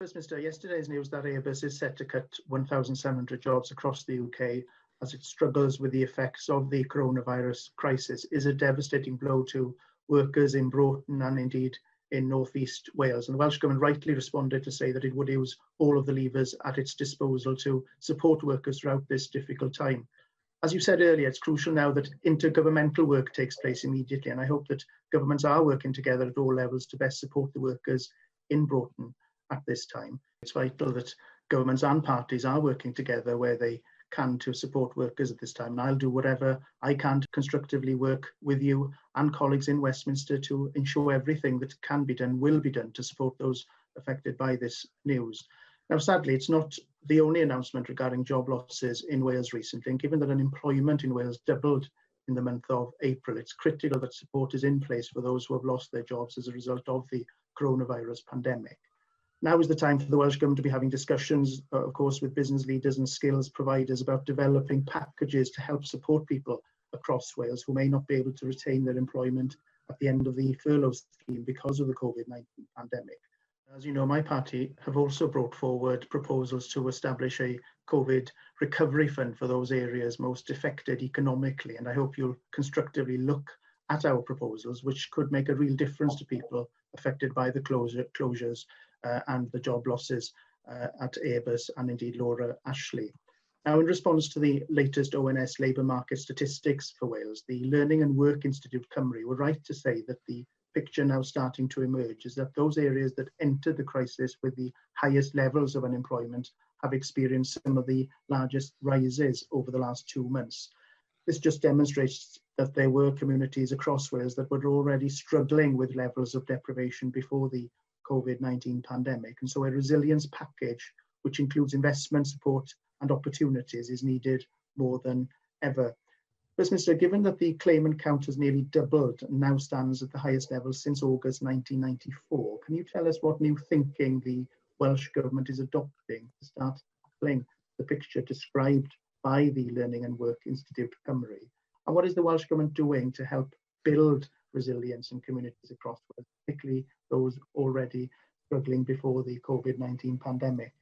First, Mr. Yesterday's news that Davies is set to cut 1,700 jobs across the UK as it struggles with the effects of the coronavirus crisis is a devastating blow to workers in Broughton and indeed in North East Wales. And the Welsh Government rightly responded to say that it would use all of the levers at its disposal to support workers throughout this difficult time. As you said earlier, it's crucial now that intergovernmental work takes place immediately, and I hope that governments are working together at all levels to best support the workers in Broughton at this time. It's vital that governments and parties are working together where they can to support workers at this time. And I'll do whatever I can to constructively work with you and colleagues in Westminster to ensure everything that can be done will be done to support those affected by this news. Now, sadly, it's not the only announcement regarding job losses in Wales recently, and given that unemployment in Wales doubled in the month of April, it's critical that support is in place for those who have lost their jobs as a result of the coronavirus pandemic. Now is the time for the Welsh Government to be having discussions, of course, with business leaders and skills providers about developing packages to help support people across Wales who may not be able to retain their employment at the end of the furlough scheme because of the COVID-19 pandemic. As you know, my party have also brought forward proposals to establish a COVID recovery fund for those areas most affected economically, and I hope you'll constructively look at our proposals, which could make a real difference to people affected by the closures and the job losses at Davies and indeed Laura Ashley. Now, in response to the latest ONS labour market statistics for Wales, the Learning and Work Institute Cymru were right to say that the picture now starting to emerge is that those areas that entered the crisis with the highest levels of unemployment have experienced some of the largest rises over the last 2 months. This just demonstrates that there were communities across Wales that were already struggling with levels of deprivation before the COVID-19 pandemic. And so a resilience package, which includes investment, support and opportunities, is needed more than ever. Westminster, given that the claimant count has nearly doubled and now stands at the highest level since August 1994, can you tell us what new thinking the Welsh Government is adopting to start tackling the picture described by the Learning and Work Institute Cymru? And what is the Welsh Government doing to help build resilience in communities across Wales, particularly those already struggling before the COVID-19 pandemic?